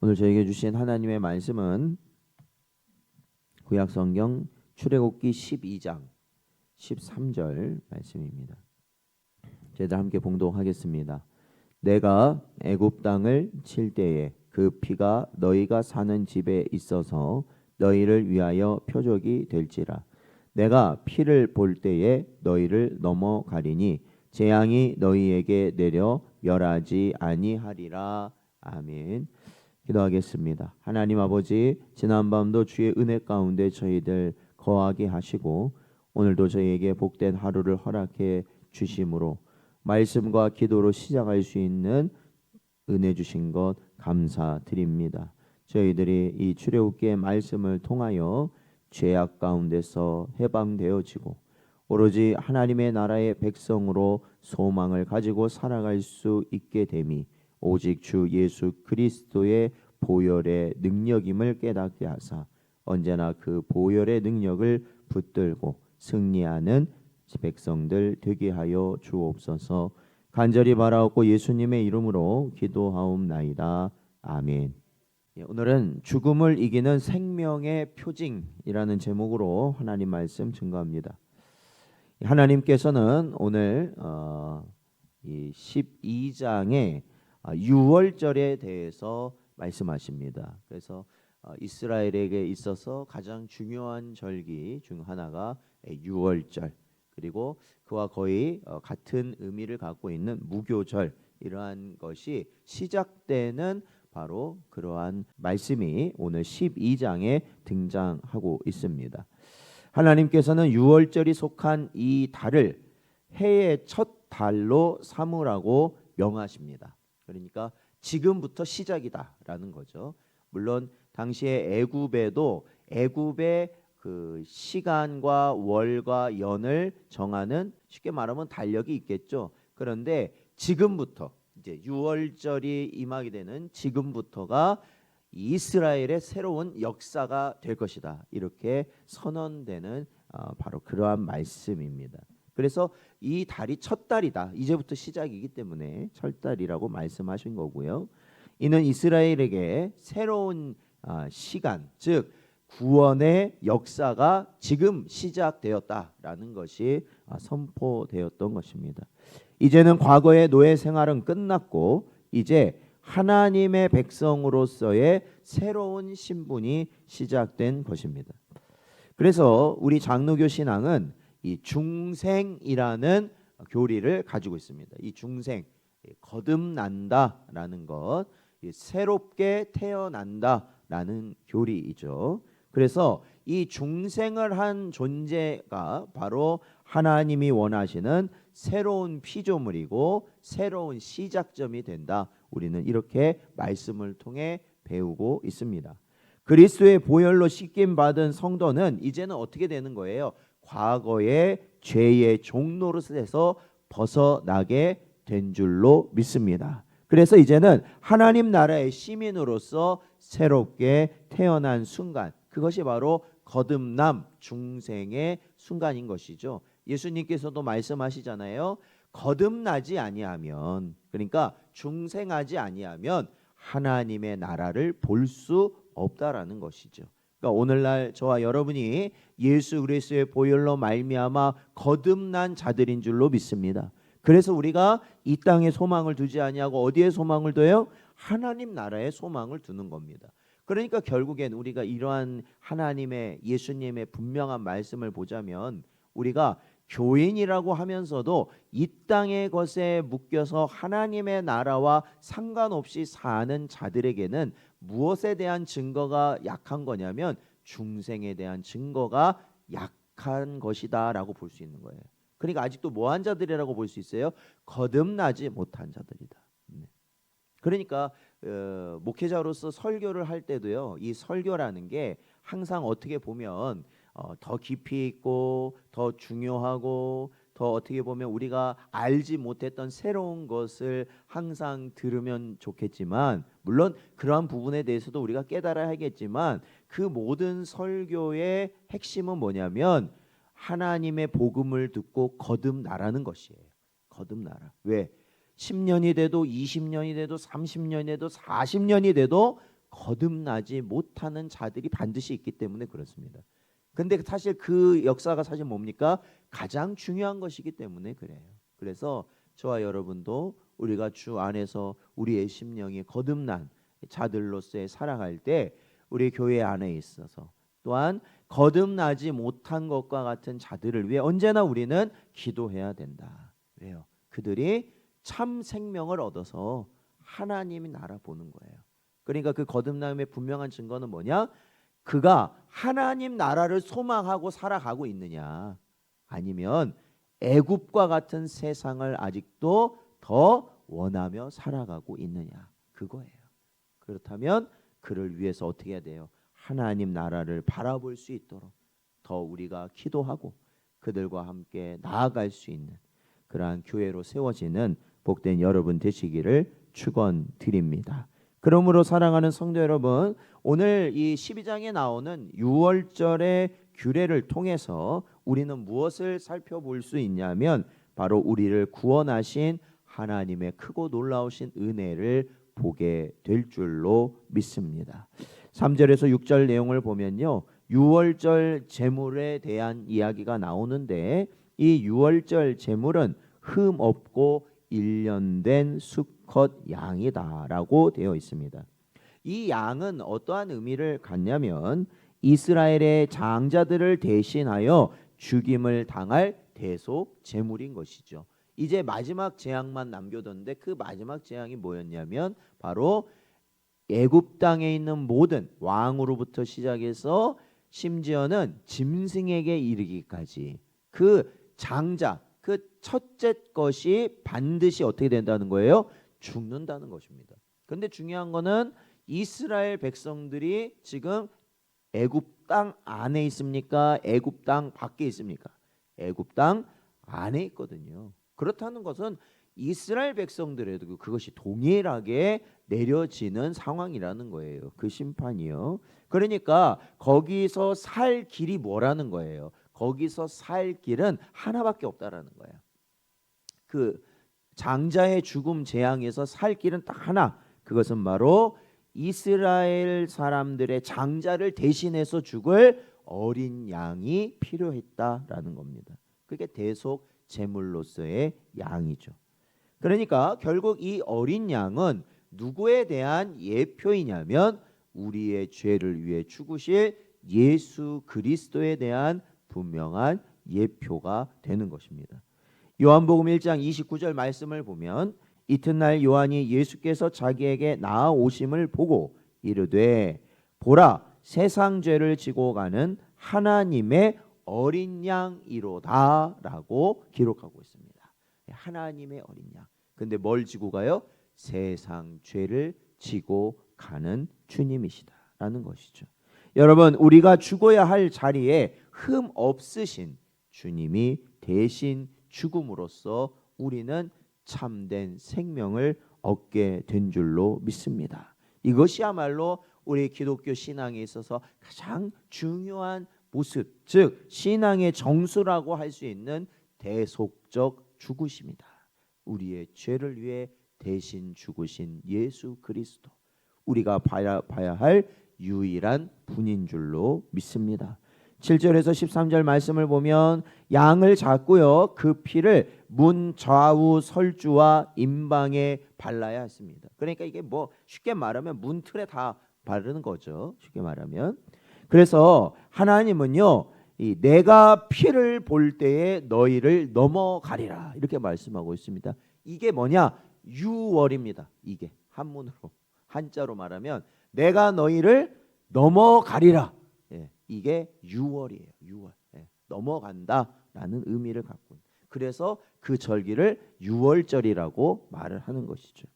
오늘 저에게 주신 하나님의 말씀은 구약성경 출애굽기 12장 13절 말씀입니다. 저희들 함께 봉독하겠습니다. 내가 애굽 땅을 칠 때에 그 피가 너희가 사는 집에 있어서 너희를 위하여 표적이 될지라. 내가 피를 볼 때에 너희를 넘어가리니 재앙이 너희에게 내려 멸하지 아니하리라. 아멘. 기도하겠습니다. 하나님 아버지, 지난밤도 주의 은혜 가운데 저희들 거하게 하시고 오늘도 저희에게 복된 하루를 허락해 주심으로 말씀과 기도로 시작할 수 있는 은혜 주신 것 감사드립니다. 저희들이 이 출애굽기의 말씀을 통하여 죄악 가운데서 해방되어지고 오로지 하나님의 나라의 백성으로 소망을 가지고 살아갈 수 있게 됨이 오직 주 예수 그리스도의 보혈의 능력임을 깨닫게 하사 언제나 그 보혈의 능력을 붙들고 승리하는 백성들 되게 하여 주옵소서. 간절히 바라옵고 예수님의 이름으로 기도하옵나이다. 아멘. 오늘은 죽음을 이기는 생명의 표징이라는 제목으로 하나님 말씀 증거합니다. 하나님께서는 오늘 이 12장의 6월절에 대해서 말씀하십니다. 그래서 이스라엘에게 있어서 가장 중요한 절기 중 하나가 6월절, 그리고 그와 거의 같은 의미를 갖고 있는 무교절, 이러한 것이 시작되는 바로 그러한 말씀이 오늘 12장에 등장하고 있습니다. 하나님께서는 6월절이 속한 이 달을 해의 첫 달로 삼으라고 명하십니다. 그러니까 지금부터 시작이다라는 거죠. 물론 당시에 애굽에도 애굽의 그 시간과 월과 연을 정하는, 쉽게 말하면 달력이 있겠죠. 그런데 지금부터 이제 6월절이 임하게 되는 지금부터가 이스라엘의 새로운 역사가 될 것이다, 이렇게 선언되는 바로 그러한 말씀입니다. 그래서 이 달이 첫 달이다, 이제부터 시작이기 때문에 첫 달이라고 말씀하신 거고요. 이는 이스라엘에게 새로운 시간, 즉 구원의 역사가 지금 시작되었다라는 것이 선포되었던 것입니다. 이제는 과거의 노예 생활은 끝났고 이제 하나님의 백성으로서의 새로운 신분이 시작된 것입니다. 그래서 우리 장로교 신앙은 이 중생이라는 교리를 가지고 있습니다. 이 중생, 거듭난다라는 것, 새롭게 태어난다라는 교리이죠. 그래서 이 중생을 한 존재가 바로 하나님이 원하시는 새로운 피조물이고 새로운 시작점이 된다, 우리는 이렇게 말씀을 통해 배우고 있습니다. 그리스도의 보혈로 씻김 받은 성도는 이제는 어떻게 되는 거예요? 과거의 죄의 종노릇에서 벗어나게 된 줄로 믿습니다. 그래서 이제는 하나님 나라의 시민으로서 새롭게 태어난 순간, 그것이 바로 거듭남, 중생의 순간인 것이죠. 예수님께서도 말씀하시잖아요. 거듭나지 아니하면, 그러니까 중생하지 아니하면 하나님의 나라를 볼 수 없다라는 것이죠. 그러니까 오늘날 저와 여러분이 예수 그리스도의 보혈로 말미암아 거듭난 자들인 줄로 믿습니다. 그래서 우리가 이 땅에 소망을 두지 아니하고 어디에 소망을 둬요? 하나님 나라에 소망을 두는 겁니다. 그러니까 결국엔 우리가 이러한 하나님의, 예수님의 분명한 말씀을 보자면 우리가 교인이라고 하면서도 이 땅의 것에 묶여서 하나님의 나라와 상관없이 사는 자들에게는 무엇에 대한 증거가 약한 거냐면 중생에 대한 증거가 약한 것이다 라고 볼 수 있는 거예요. 그러니까 아직도 뭐한 자들이라고 볼 수 있어요? 거듭나지 못한 자들이다. 그러니까 목회자로서 설교를 할 때도요, 이 설교라는 게 항상 어떻게 보면 더 깊이 있고 더 중요하고 더 어떻게 보면 우리가 알지 못했던 새로운 것을 항상 들으면 좋겠지만, 물론 그러한 부분에 대해서도 우리가 깨달아야 하겠지만 그 모든 설교의 핵심은 뭐냐면 하나님의 복음을 듣고 거듭나라는 것이에요. 거듭나라. 왜? 10년이 돼도 20년이 돼도 30년이 돼도 40년이 돼도 거듭나지 못하는 자들이 반드시 있기 때문에 그렇습니다. 근데 사실 그 역사가 사실 뭡니까? 가장 중요한 것이기 때문에 그래요. 그래서 저와 여러분도 우리가 주 안에서 우리의 심령이 거듭난 자들로서의 살아갈 때 우리 교회 안에 있어서 또한 거듭나지 못한 것과 같은 자들을 위해 언제나 우리는 기도해야 된다. 왜요? 그들이 참 생명을 얻어서 하나님이 나라 보는 거예요. 그러니까 그 거듭남의 분명한 증거는 뭐냐? 그가 하나님 나라를 소망하고 살아가고 있느냐, 아니면 애굽과 같은 세상을 아직도 더 원하며 살아가고 있느냐, 그거예요. 그렇다면 그를 위해서 어떻게 해야 돼요? 하나님 나라를 바라볼 수 있도록 더 우리가 기도하고 그들과 함께 나아갈 수 있는 그러한 교회로 세워지는 복된 여러분 되시기를 축원드립니다. 그러므로 사랑하는 성도 여러분, 오늘 이 12장에 나오는 6월절의 규례를 통해서 우리는 무엇을 살펴볼 수 있냐면 바로 우리를 구원하신 하나님의 크고 놀라우신 은혜를 보게 될 줄로 믿습니다. 3절에서 6절 내용을 보면요, 6월절 제물에 대한 이야기가 나오는데 이 6월절 제물은 흠 없고 1년 된 수컷 양이다라고 되어 있습니다. 이 양은 어떠한 의미를 갖냐면 이스라엘의 장자들을 대신하여 죽임을 당할 대속 제물인 것이죠. 이제 마지막 재앙만 남겨뒀는데 그 마지막 재앙이 뭐였냐면 바로 애굽 땅에 있는 모든 왕으로부터 시작해서 심지어는 짐승에게 이르기까지 그 장자, 그 첫째 것이 반드시 어떻게 된다는 거예요? 죽는다는 것입니다. 그런데 중요한 거는 이스라엘 백성들이 지금 애굽 땅 안에 있습니까? 애굽 땅 밖에 있습니까? 애굽 땅 안에 있거든요. 그렇다는 것은 이스라엘 백성들에도 그것이 동일하게 내려지는 상황이라는 거예요. 그 심판이요. 그러니까 거기서 살 길이 뭐라는 거예요? 거기서 살 길은 하나밖에 없다라는 거예요. 그 장자의 죽음 재앙에서 살 길은 딱 하나. 그것은 바로 이스라엘 사람들의 장자를 대신해서 죽을 어린 양이 필요했다라는 겁니다. 그게 대속 제물로서의 양이죠. 그러니까 결국 이 어린 양은 누구에 대한 예표이냐면 우리의 죄를 위해 죽으실 예수 그리스도에 대한 분명한 예표가 되는 것입니다. 요한복음 1장 29절 말씀을 보면 이튿날 요한이 예수께서 자기에게 나아오심을 보고 이르되 보라 세상 죄를 지고 가는 하나님의 어린 양이로다라고 기록하고 있습니다. 하나님의 어린 양. 근데 뭘 지고 가요? 세상 죄를 지고 가는 주님이시다라는 것이죠. 여러분, 우리가 죽어야 할 자리에 흠 없으신 주님이 대신 죽음으로써 우리는 참된 생명을 얻게 된 줄로 믿습니다. 이것이야말로 우리 기독교 신앙에 있어서 가장 중요한 모습, 즉 신앙의 정수라고 할 수 있는 대속적 죽으심이다. 우리의 죄를 위해 대신 죽으신 예수 그리스도, 우리가 봐야 할 유일한 분인 줄로 믿습니다. 7절에서 13절 말씀을 보면 양을 잡고요, 그 피를 문 좌우 설주와 임방에 발라야 했습니다. 그러니까 이게 뭐 쉽게 말하면 문틀에 다 바르는 거죠. 쉽게 말하면. 그래서 하나님은요, 이 내가 피를 볼 때에 너희를 넘어가리라 이렇게 말씀하고 있습니다. 이게 뭐냐? 유월입니다. 이게 한문으로 한자로 말하면 내가 너희를 넘어가리라. 예, 이게 유월이에요. 유월. 예, 넘어간다라는 의미를 갖고. 그래서 그 절기를 유월절이라고 말을 하는 것이죠.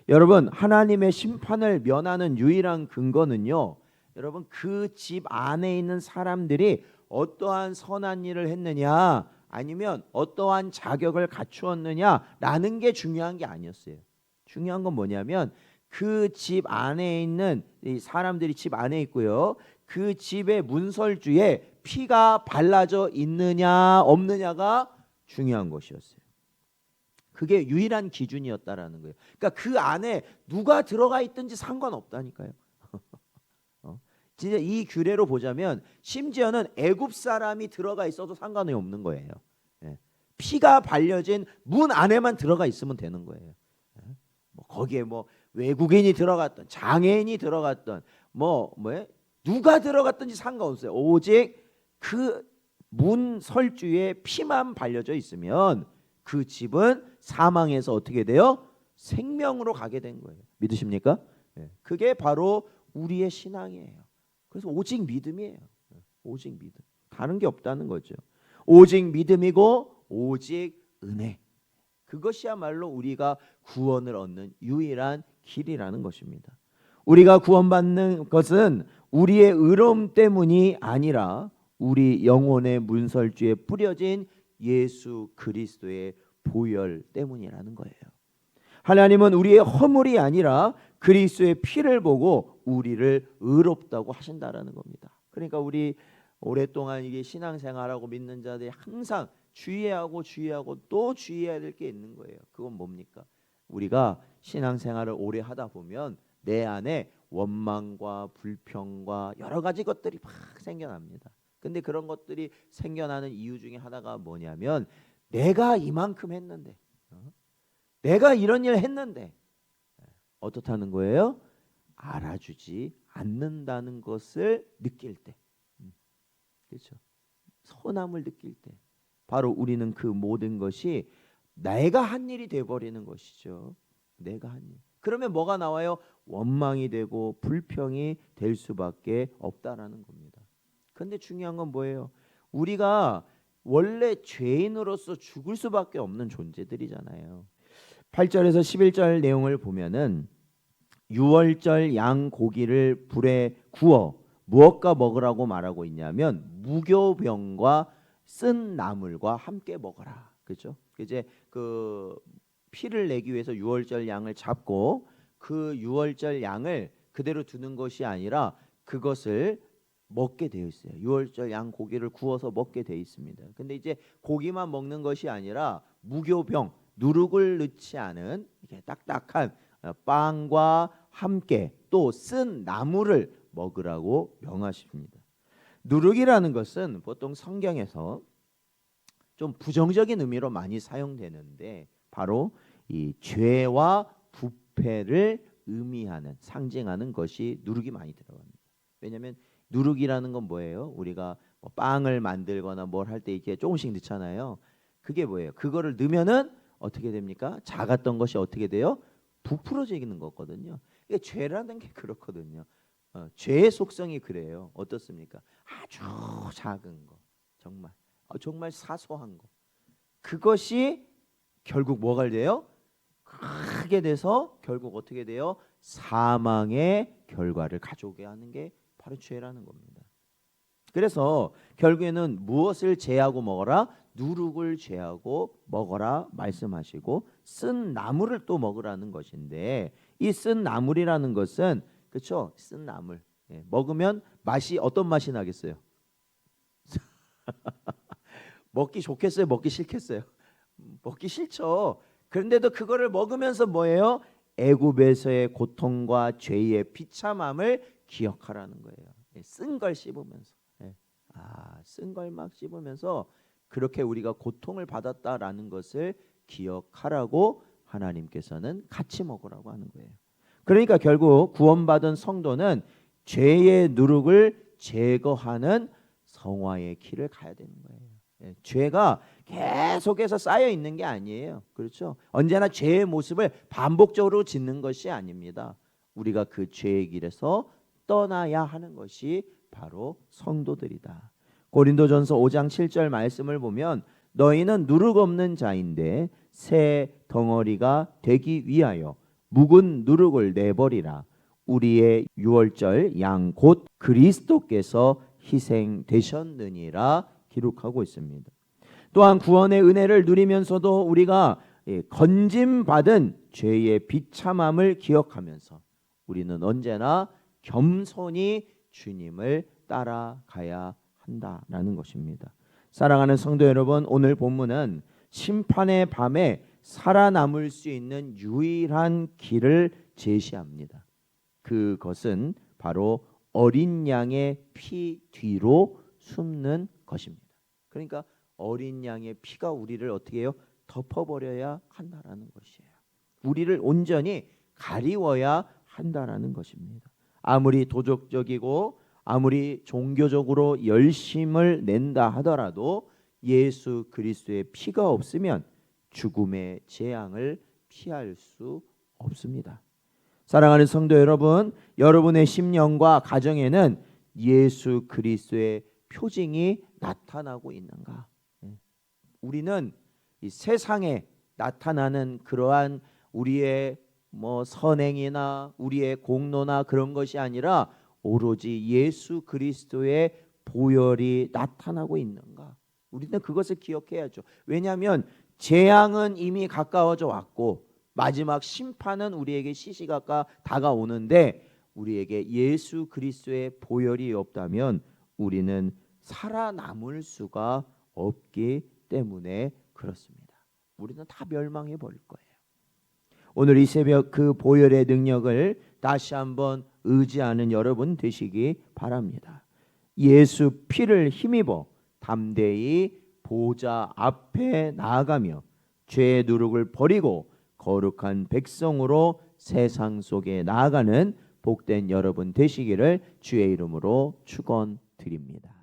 여러분, 하나님의 심판을 면하는 유일한 근거는요, 여러분 그 집 안에 있는 사람들이 어떠한 선한 일을 했느냐 아니면 어떠한 자격을 갖추었느냐라는 게 중요한 게 아니었어요. 중요한 건 뭐냐면 그 집 안에 있는 이 사람들이 집 안에 있고요, 그 집의 문설주에 피가 발라져 있느냐 없느냐가 중요한 것이었어요. 그게 유일한 기준이었다라는 거예요. 그러니까 그 안에 누가 들어가 있든지 상관없다니까요. 진짜 이 규례로 보자면 심지어는 애굽 사람이 들어가 있어도 상관이 없는 거예요. 예. 피가 발려진 문 안에만 들어가 있으면 되는 거예요. 예. 뭐 거기에 뭐 외국인이 들어갔던 장애인이 들어갔던 누가 들어갔든지 상관없어요. 오직 그 문 설주에 피만 발려져 있으면 그 집은 사망에서 어떻게 돼요? 생명으로 가게 된 거예요. 믿으십니까? 예. 그게 바로 우리의 신앙이에요. 그래서 오직 믿음이에요. 오직 믿음. 다른 게 없다는 거죠. 오직 믿음이고 오직 은혜. 그것이야말로 우리가 구원을 얻는 유일한 길이라는 것입니다. 우리가 구원받는 것은 우리의 의로움 때문이 아니라 우리 영혼의 문설주에 뿌려진 예수 그리스도의 보혈 때문이라는 거예요. 하나님은 우리의 허물이 아니라 그리스도의 피를 보고 우리를 의롭다고 하신다라는 겁니다. 그러니까 우리 오랫동안 이게 신앙생활하고 믿는 자들이 항상 주의하고 또 주의해야 될 게 있는 거예요. 그건 뭡니까? 우리가 신앙생활을 오래 하다 보면 내 안에 원망과 불평과 여러 가지 것들이 막 생겨납니다. 근데 그런 것들이 생겨나는 이유 중에 하나가 뭐냐면 내가 이만큼 했는데 내가 이런 일 했는데 어떻다는 거예요? 알아주지 않는다는 것을 느낄 때, 그렇죠? 서운함을 느낄 때 바로 우리는 그 모든 것이 내가 한 일이 돼버리는 것이죠. 내가 한 일. 그러면 뭐가 나와요? 원망이 되고 불평이 될 수밖에 없다라는 겁니다. 근데 중요한 건 뭐예요? 우리가 원래 죄인으로서 죽을 수밖에 없는 존재들이잖아요. 8절에서 11절 내용을 보면은 유월절 양 고기를 불에 구워 무엇과 먹으라고 말하고 있냐면 무교병과 쓴 나물과 함께 먹어라. 그렇죠? 이제 그 피를 내기 위해서 유월절 양을 잡고 그 유월절 양을 그대로 두는 것이 아니라 그것을 먹게 되어 있어요. 유월절 양 고기를 구워서 먹게 되어 있습니다. 근데 이제 고기만 먹는 것이 아니라 무교병, 누룩을 넣지 않은 이렇게 딱딱한 빵과 함께 또 쓴 나물을 먹으라고 명하십니다. 누룩이라는 것은 보통 성경에서 좀 부정적인 의미로 많이 사용되는데 바로 이 죄와 부패를 의미하는 상징하는 것이 누룩이 많이 들어갑니다. 왜냐하면 누룩이라는 건 뭐예요? 우리가 뭐 빵을 만들거나 뭘 할 때 이렇게 조금씩 넣잖아요. 그게 뭐예요? 그거를 넣으면은 어떻게 됩니까? 작았던 것이 어떻게 돼요? 부풀어지는 거거든요. 이게 죄라는 게 그렇거든요. 죄의 속성이 그래요. 어떻습니까? 아주 작은 거, 정말 사소한 거. 그것이 결국 뭐가 돼요? 크게 돼서 결국 어떻게 돼요? 사망의 결과를 가져오게 하는 게 바로 죄라는 겁니다. 그래서 결국에는 무엇을 제하고 먹어라? 누룩을 제하고 먹어라 말씀하시고 쓴 나물을 또 먹으라는 것인데 이 쓴 나물이라는 것은 그렇죠? 쓴 나물 먹으면 맛이 어떤 맛이 나겠어요? 먹기 좋겠어요? 먹기 싫겠어요? 먹기 싫죠. 그런데도 그거를 먹으면서 뭐예요? 애굽에서의 고통과 죄의 비참함을 기억하라는 거예요. 쓴 걸 씹으면서 쓴 걸 막 씹으면서 그렇게 우리가 고통을 받았다라는 것을 기억하라고 하나님께서는 같이 먹으라고 하는 거예요. 그러니까 결국 구원받은 성도는 죄의 누룩을 제거하는 성화의 길을 가야 되는 거예요. 죄가 계속해서 쌓여 있는 게 아니에요. 그렇죠? 언제나 죄의 모습을 반복적으로 짓는 것이 아닙니다. 우리가 그 죄의 길에서 떠나야 하는 것이 바로 성도들이다. 고린도전서 5장 7절 말씀을 보면 너희는 누룩 없는 자인데 새 덩어리가 되기 위하여 묵은 누룩을 내버리라. 우리의 유월절 양 곧 그리스도께서 희생되셨느니라 기록하고 있습니다. 또한 구원의 은혜를 누리면서도 우리가 건짐받은 죄의 비참함을 기억하면서 우리는 언제나 겸손히 주님을 따라가야 한다라는 것입니다. 사랑하는 성도 여러분, 오늘 본문은 심판의 밤에 살아남을 수 있는 유일한 길을 제시합니다. 그것은 바로 어린 양의 피 뒤로 숨는 것입니다. 그러니까 어린 양의 피가 우리를 어떻게 해요? 덮어버려야 한다라는 것이에요. 우리를 온전히 가리워야 한다라는 것입니다. 아무리 도덕적이고 아무리 종교적으로 열심을 낸다 하더라도 예수 그리스도의 피가 없으면 죽음의 재앙을 피할 수 없습니다. 사랑하는 성도 여러분, 여러분의 심령과 가정에는 예수 그리스도의 표징이 나타나고 있는가? 우리는 이 세상에 나타나는 그러한 우리의 선행이나 우리의 공로나 그런 것이 아니라 오로지 예수 그리스도의 보혈이 나타나고 있는가? 우리는 그것을 기억해야죠. 왜냐하면 재앙은 이미 가까워져 왔고 마지막 심판은 우리에게 시시각각 다가오는데 우리에게 예수 그리스도의 보혈이 없다면 우리는 살아남을 수가 없기 때문에 그렇습니다. 우리는 다 멸망해 버릴 거예요. 오늘 이 새벽 그 보혈의 능력을 다시 한번 의지하는 여러분 되시기 바랍니다. 예수 피를 힘입어 담대히 보좌 앞에 나아가며 죄의 누룩을 버리고 거룩한 백성으로 세상 속에 나아가는 복된 여러분 되시기를 주의 이름으로 축원드립니다.